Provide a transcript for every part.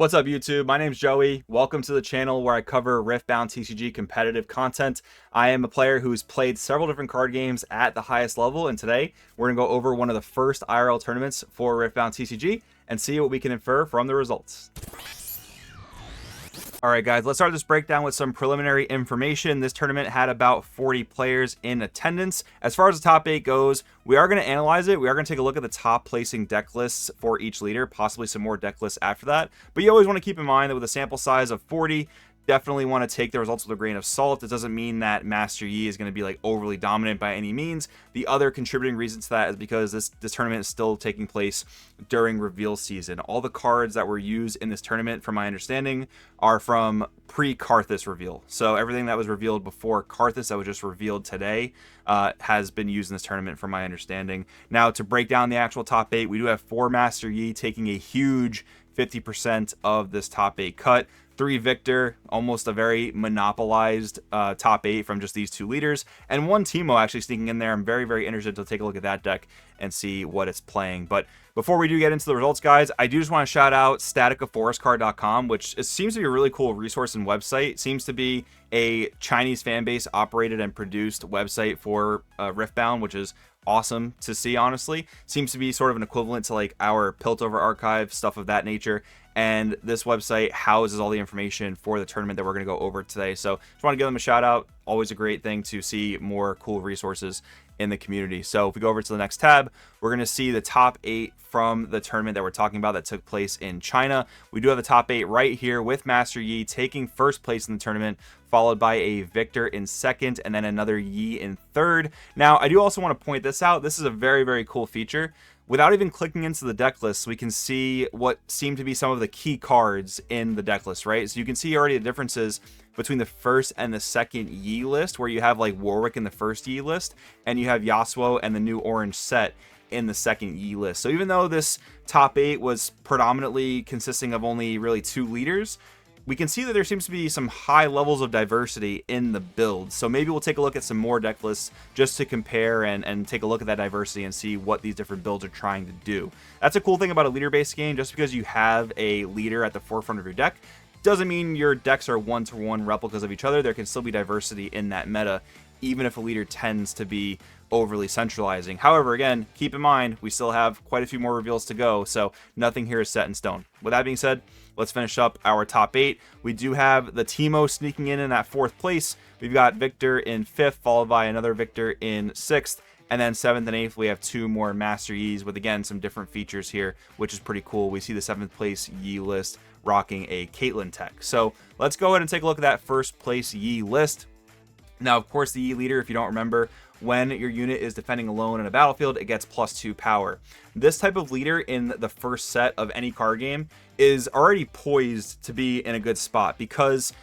What's up, YouTube? My name's Joey. Welcome to the channel where I cover Riftbound TCG competitive content. I am a player who's played several different card games at the highest level, and today we're going to go over one of the first IRL tournaments for Riftbound TCG and see what we can infer from the results. Alright guys, let's start this breakdown with some preliminary information. This tournament had about 40 players in attendance. As far as the top 8 goes, we are going to analyze it. We are going to take a look at the top placing deck lists for each leader, possibly some more deck lists after that. But you always want to keep in mind that with a sample size of 40, definitely want to take the results with a grain of salt. It doesn't mean that Master Yi is going to be like overly dominant by any means. The other contributing reason to that is because this tournament is still taking place during reveal season. All the cards that were used in this tournament, from my understanding, are from pre-Karthus reveal. So everything that was revealed before Karthus that was just revealed today has been used in this tournament, from my understanding. Now, to break down the actual top 8, we do have 4 Master Yi taking a huge 50% of this top 8 cut. 3 Victor, almost a very monopolized top 8 from just these 2 leaders, and 1 Teemo actually sneaking in there. I'm very interested to take a look at that deck and see what it's playing. But before we do get into the results, guys, I do just want to shout out staticaforestcard.com, which seems to be a really cool resource and website. It seems to be a Chinese fan base operated and produced website for Riftbound, which is awesome to see. Honestly, seems to be sort of an equivalent to like our Piltover archive, stuff of that nature. And this website houses all the information for the tournament that we're going to go over today. So just want to give them a shout out. Always a great thing to see more cool resources in the community. So if we go over to the next tab, we're going to see the top 8 from the tournament that we're talking about that took place in China. We do have the top 8 right here with Master Yi taking first place in the tournament, followed by a Victor in second, and then another Yi in third. Now, I do also want to point this out. This is a very cool feature. Without even clicking into the deck list, we can see what seem to be some of the key cards in the deck list, right? So you can see already the differences between the first and the second Yi list, where you have like Warwick in the first Yi list, and you have Yasuo and the new orange set in the second Yi list. So even though this top 8 was predominantly consisting of only really 2 leaders, we can see that there seems to be some high levels of diversity in the build. So maybe we'll take a look at some more deck lists just to compare and take a look at that diversity and see what these different builds are trying to do. That's a cool thing about a leader-based game. Just because you have a leader at the forefront of your deck doesn't mean your decks are one-to-one replicas of each other. There can still be diversity in that meta, even if a leader tends to be overly centralizing. However, again, keep in mind, we still have quite a few more reveals to go, so nothing here is set in stone. With that being said, let's finish up our top 8. We do have the Teemo sneaking in that 4th place. We've got Victor in 5th, followed by another Victor in 6th. And then 7th and 8th, we have 2 more Master Yis with, again, some different features here, which is pretty cool. We see the 7th place Yi list rocking a Caitlyn tech. So let's go ahead and take a look at that first place Yi list. Now, of course, the Yi leader, if you don't remember, when your unit is defending alone in a battlefield, it gets +2 power. This type of leader in the first set of any card game is already poised to be in a good spot, because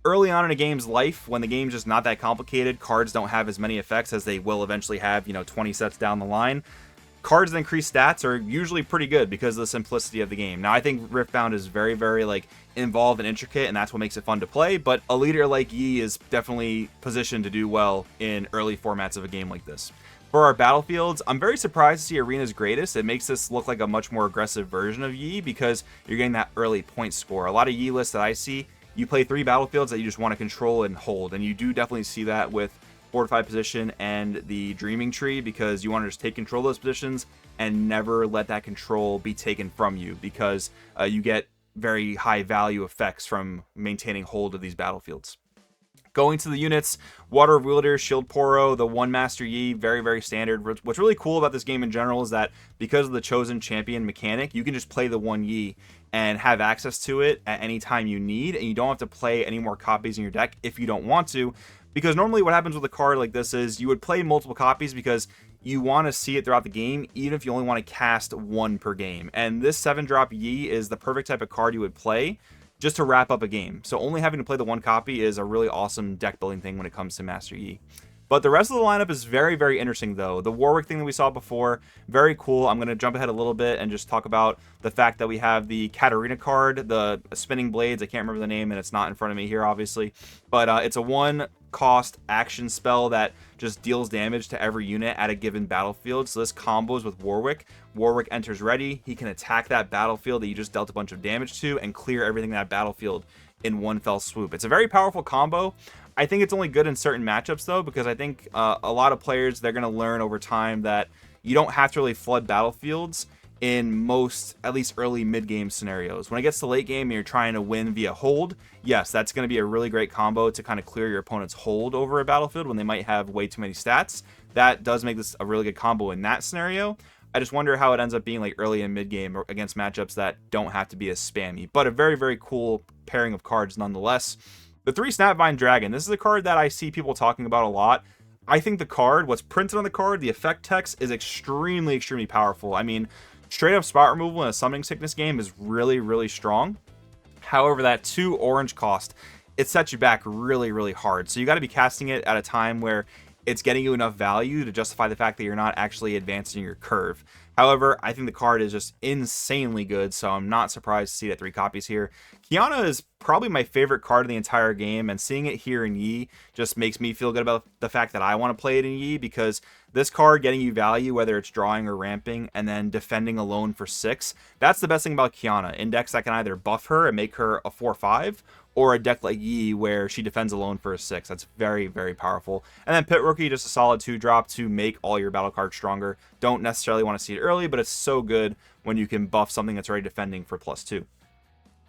early on in a game's life, when the game's just not that complicated, cards don't have as many effects as they will eventually have, 20 sets down the line. Cards that increase stats are usually pretty good because of the simplicity of the game. Now, I think Riftbound is very like involved and intricate, and that's what makes it fun to play, but a leader like Yi is definitely positioned to do well in early formats of a game like this. For our battlefields, I'm very surprised to see Arena's Greatest. It makes this look like a much more aggressive version of Yi because you're getting that early point score. A lot of Yi lists that I see, you play 3 battlefields that you just want to control and hold, and you do definitely see that with Fortified Position and the Dreaming Tree, because you want to just take control of those positions and never let that control be taken from you, because you get very high value effects from maintaining hold of these battlefields. Going to the units, Water of Wielders, Shield Poro, the 1 Master Yi, very standard. What's really cool about this game in general is that because of the Chosen Champion mechanic, you can just play the 1 Yi and have access to it at any time you need, and you don't have to play any more copies in your deck if you don't want to. Because normally what happens with a card like this is you would play multiple copies because you want to see it throughout the game, even if you only want to cast 1 per game. And this 7-drop Yi is the perfect type of card you would play just to wrap up a game. So only having to play the 1 copy is a really awesome deck building thing when it comes to Master Yi. But the rest of the lineup is very, very interesting, though. The Warwick thing that we saw before, very cool. I'm going to jump ahead a little bit and just talk about the fact that we have the Katarina card, the spinning blades. I can't remember the name, and it's not in front of me here, obviously. But it's a 1-cost action spell that just deals damage to every unit at a given battlefield. So this combos with Warwick. Warwick enters ready. He can attack that battlefield that you just dealt a bunch of damage to and clear everything in that battlefield in one fell swoop. It's a very powerful combo. I think it's only good in certain matchups, though, because I think a lot of players, they're going to learn over time that you don't have to really flood battlefields in most, at least early mid-game scenarios. When it gets to late game and you're trying to win via hold, yes, that's going to be a really great combo to kind of clear your opponent's hold over a battlefield when they might have way too many stats. That does make this a really good combo in that scenario. I just wonder how it ends up being like early and mid-game against matchups that don't have to be as spammy. But a very, very cool pairing of cards nonetheless. The 3 Snapvine Dragon. This is a card that I see people talking about a lot. I think the card, what's printed on the card, the effect text is extremely, extremely powerful. I mean, straight up spot removal in a Summoning Sickness game is really, really strong. However, that 2 orange cost, it sets you back really, really hard. So you got to be casting it at a time where it's getting you enough value to justify the fact that you're not actually advancing your curve. However, I think the card is just insanely good, so I'm not surprised to see that 3 copies here. Kiana is probably my favorite card in the entire game, and seeing it here in Yi just makes me feel good about the fact that I want to play it in Yi, because this card getting you value, whether it's drawing or ramping, and then defending alone for 6, that's the best thing about Kiana. In decks that can either buff her and make her a 4/5, or a deck like Yi where she defends alone for a 6. That's very, very powerful. And then Pit Rookie, just a solid 2-drop to make all your battle cards stronger. Don't necessarily want to see it early, but it's so good when you can buff something that's already defending for +2.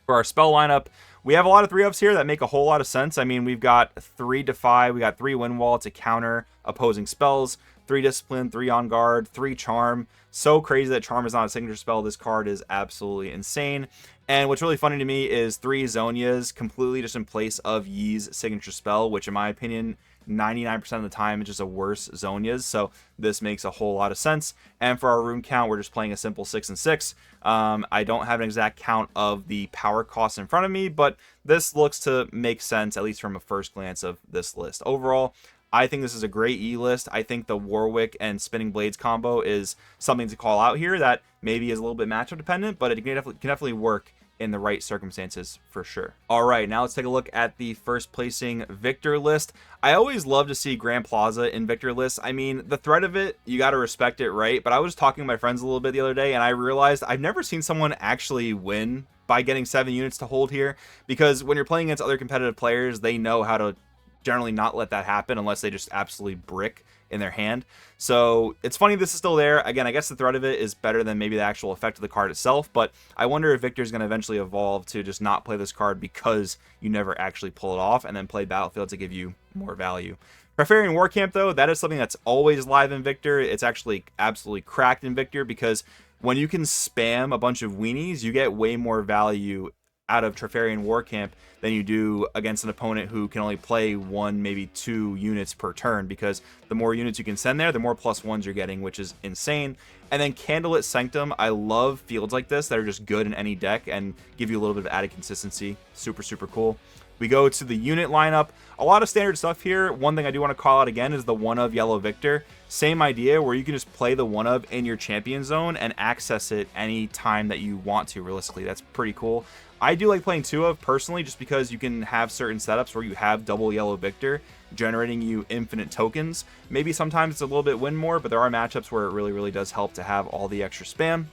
For our spell lineup, we have a lot of 3-ups here that make a whole lot of sense. I mean, we've got 3 Defy, we got 3 Wind Wall to counter opposing spells, 3 Discipline, 3 On Guard, 3 Charm. So crazy that Charm is not a signature spell. This card is absolutely insane. And what's really funny to me is 3 Zonias completely just in place of Yi's signature spell, which in my opinion, 99% of the time, it's just a worse Zonias. So this makes a whole lot of sense. And for our rune count, we're just playing a simple 6 and 6. I don't have an exact count of the power costs in front of me, but this looks to make sense, at least from a first glance of this list. Overall, I think this is a great E list. I think the Warwick and Spinning Blades combo is something to call out here that maybe is a little bit matchup dependent, but it can definitely work in the right circumstances for sure. All right, now let's take a look at the first placing Victor list. I always love to see Grand Plaza in Victor lists. I mean, the threat of it, you got to respect it, right? But I was talking to my friends a little bit the other day, and I realized I've never seen someone actually win by getting 7 units to hold here, because when you're playing against other competitive players, they know how to generally not let that happen unless they just absolutely brick in their hand. So it's funny this is still there. Again, I guess the threat of it is better than maybe the actual effect of the card itself, but I wonder if Victor's going to eventually evolve to just not play this card because you never actually pull it off, and then play Battlefield to give you more value. Trifarian Warcamp, though, that is something that's always live in Victor. It's actually absolutely cracked in Victor, because when you can spam a bunch of weenies, you get way more value out of Trifarian Warcamp than you do against an opponent who can only play 1, maybe 2 units per turn, because the more units you can send there, the more +1s you're getting, which is insane. And then Candlelit Sanctum, I love fields like this that are just good in any deck and give you a little bit of added consistency. Super, super cool. We go to the unit lineup. A lot of standard stuff here. One thing I do want to call out again is the 1-of Yellow Victor. Same idea, where you can just play the 1-of in your champion zone and access it any time that you want to, realistically. That's pretty cool. I do like playing 2-of personally, just because you can have certain setups where you have double Yellow Victor generating you infinite tokens. Maybe sometimes it's a little bit win more, but there are matchups where it really, really does help to have all the extra spam.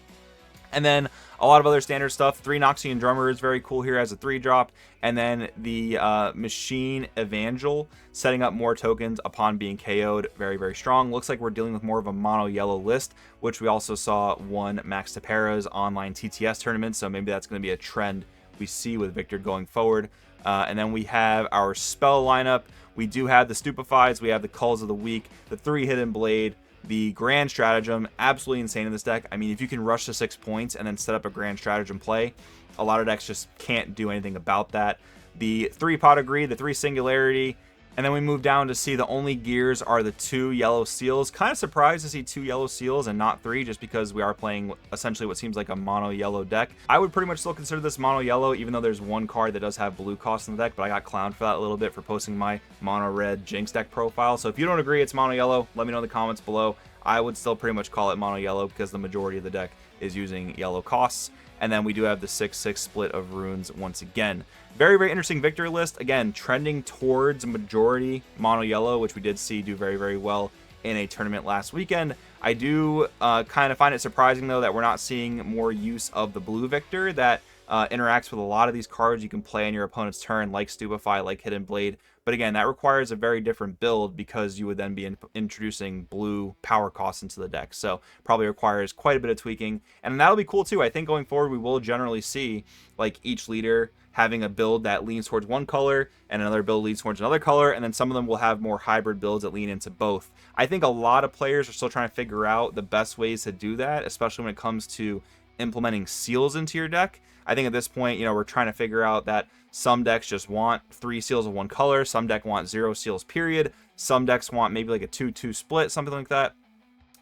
And then a lot of other standard stuff. 3 Noxian Drummer is very cool here as a 3-drop. And then the Machine Evangel, setting up more tokens upon being KO'd. Very, very strong. Looks like we're dealing with more of a mono-yellow list, which we also saw won Max Tapera's online TTS tournament. So maybe that's going to be a trend we see with Victor going forward. And then we have our spell lineup. We do have the Stupefies. We have the Culls of the Week, the 3 Hidden Blade, the Grand Stratagem. Absolutely insane in this deck. I mean, if you can rush to 6 points and then set up a Grand Stratagem play, a lot of decks just can't do anything about that. The 3 Pot of Greed, the 3 Singularity, And then we move down to see the only gears are the 2 yellow seals. Kind of surprised to see 2 yellow seals and not 3, just because we are playing essentially what seems like a mono yellow deck. I would pretty much still consider this mono yellow, even though there's one card that does have blue cost in the deck, but I got clowned for that a little bit for posting my mono red Jinx deck profile. So if you don't agree it's mono yellow, let me know in the comments below. I would still pretty much call it mono yellow because the majority of the deck is using yellow costs. And then we do have the 6/6 split of runes once again. Very, very interesting victory list. Again, trending towards majority mono yellow, which we did see do very, very well in a tournament last weekend. I do kind of find it surprising, though, that we're not seeing more use of the blue victor that interacts with a lot of these cards you can play on your opponent's turn, like Stupefy, like Hidden Blade. But again, that requires a very different build because you would then be introducing blue power costs into the deck. So probably requires quite a bit of tweaking. And that'll be cool too. I think going forward, we will generally see like each leader having a build that leans towards one color and another build leans towards another color. And then some of them will have more hybrid builds that lean into both. I think a lot of players are still trying to figure out the best ways to do that, especially when it comes to implementing seals into your deck. I think at this point, we're trying to figure out that some decks just want 3 seals of one color. Some deck want 0 seals, period. Some decks want maybe like a 2-2 split, something like that.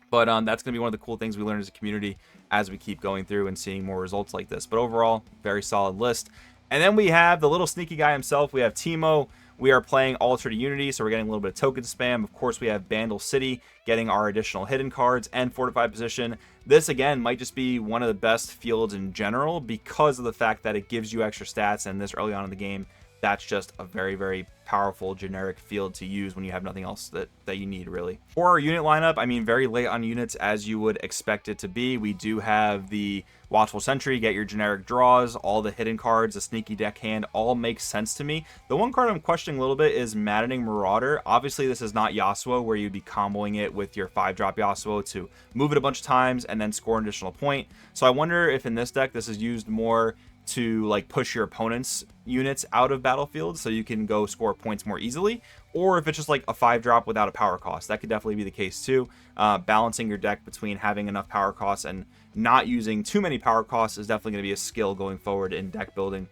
But that's going to be one of the cool things we learn as a community as we keep going through and seeing more results like this. But overall, very solid list. And then we have the little sneaky guy himself. We have Teemo. We are playing Altar to Unity, so we're getting a little bit of token spam. Of course, we have Bandle City, getting our additional hidden cards, and Fortified Position. This, again, might just be one of the best fields in general because of the fact that it gives you extra stats, and this early on in the game, that's just a very, very powerful generic field to use when you have nothing else that you need, really. For our unit lineup, I mean, very late on units as you would expect it to be. We do have the Watchful Sentry, get your generic draws, all the hidden cards, the sneaky deckhand, all makes sense to me. The one card I'm questioning a little bit is Maddening Marauder. Obviously, this is not Yasuo, where you'd be comboing it with your 5-drop Yasuo to move it a bunch of times and then score an additional point. So I wonder if in this deck, this is used more to like push your opponent's units out of battlefield so you can go score points more easily, or if it's just like a 5-drop without a power cost. That could definitely be the case too. Balancing your deck between having enough power costs and not using too many power costs is definitely going to be a skill going forward in deck building.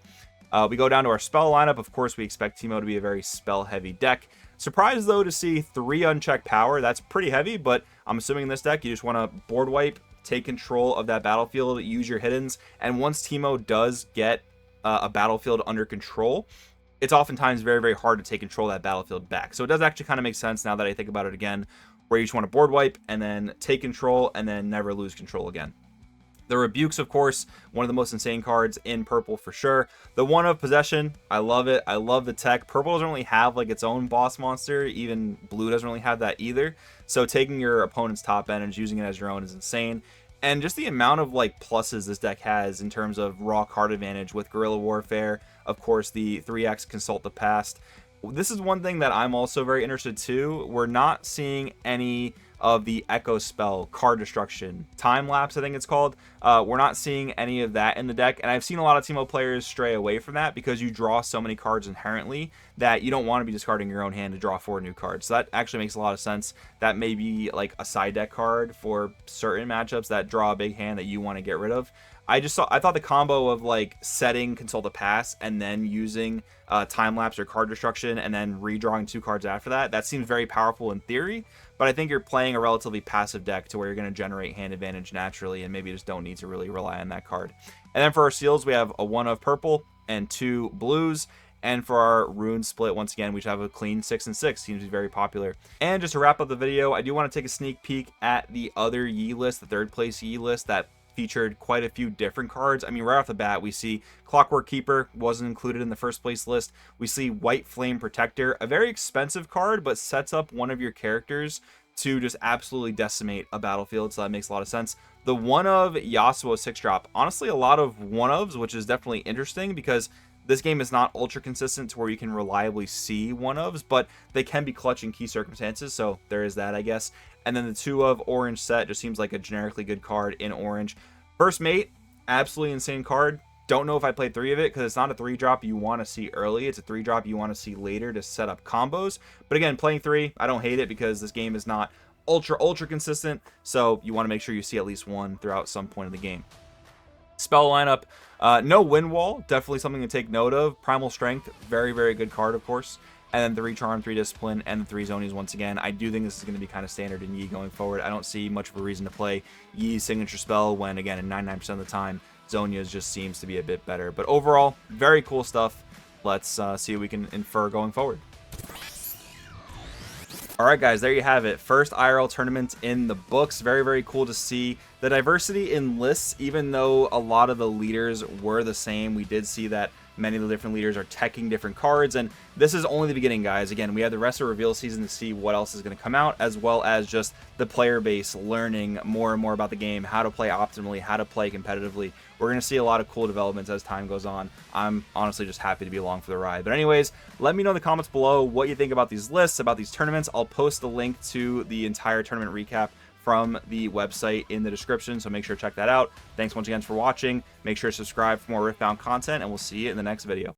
We go down to our spell lineup. Of course, we expect Teemo to be a very spell heavy deck. Surprised though to see 3 unchecked power. That's pretty heavy, but I'm assuming in this deck you just want to board wipe, take control of that battlefield, use your hiddens, and once Teemo does get a battlefield under control, it's oftentimes very, very hard to take control of that battlefield back. So it does actually kind of make sense now that I think about it again, where you just want to board wipe and then take control and then never lose control again. The Rebukes, of course, one of the most insane cards in purple for sure. The One of Possession, I love it. I love the tech. Purple doesn't really have like its own boss monster. Even blue doesn't really have that either. So taking your opponent's top end and using it as your own is insane. And just the amount of like pluses this deck has in terms of raw card advantage with Guerrilla Warfare. Of course, the 3x Consult the Past. This is one thing that I'm also very interested too. We're not seeing any of the Echo Spell, Card Destruction, Time Lapse, I think it's called. We're not seeing any of that in the deck, and I've seen a lot of Teemo players stray away from that because you draw so many cards inherently that you don't want to be discarding your own hand to draw 4 new cards. So that actually makes a lot of sense. That may be like a side deck card for certain matchups that draw a big hand that you want to get rid of. I thought the combo of like setting Consult the Past and then using Time Lapse or Card Destruction and then redrawing 2 cards after that seems very powerful in theory, but I think you're playing a relatively passive deck to where you're going to generate hand advantage naturally and maybe you just don't need to really rely on that card. And then for our seals, we have a 1 of purple and 2 blues. And for our rune split, once again, we should have a clean 6 and 6. Seems to be very popular. And just to wrap up the video, I do want to take a sneak peek at the other Yi list, the 3rd place Yi list that featured quite a few different cards. I mean, right off the bat, we see Clockwork Keeper wasn't included in the 1st place list. We see White Flame Protector, a very expensive card, but sets up one of your characters to just absolutely decimate a battlefield, so that makes a lot of sense. The 1 of Yasuo 6-drop, honestly, a lot of 1-ofs, which is definitely interesting because this game is not ultra consistent to where you can reliably see 1-ofs, but they can be clutch in key circumstances, so there is that, I guess. And then the 2 of Orange Set just seems like a generically good card in orange. First Mate, absolutely insane card. Don't know if I played 3 of it because it's not a 3-drop you want to see early. It's a 3-drop you want to see later to set up combos. But again, playing 3, I don't hate it because this game is not ultra consistent, so you want to make sure you see at least 1 throughout some point of the game. Spell lineup, no Wind Wall, definitely something to take note of. Primal Strength, very, very good card, of course. and then 3 Charm, 3 Discipline, and the 3 Zonias once again. I do think this is going to be kind of standard in Yi going forward. I don't see much of a reason to play Yi's signature spell when, again, in 99% of the time, Zonia's just seems to be a bit better. But overall, very cool stuff. Let's see what we can infer going forward. Alright guys, there you have it. First IRL tournament in the books. Very, very cool to see the diversity in lists. Even though a lot of the leaders were the same, we did see that many of the different leaders are teching different cards, and this is only the beginning, guys. Again, we have the rest of reveal season to see what else is going to come out, as well as just the player base learning more and more about the game, how to play optimally, how to play competitively. We're going to see a lot of cool developments as time goes on. I'm honestly just happy to be along for the ride. But anyways, let me know in the comments below what you think about these lists, about these tournaments. I'll post the link to the entire tournament recap from the website in the description, so make sure to check that out. Thanks once again for watching. Make sure to subscribe for more Riftbound content, and we'll see you in the next video.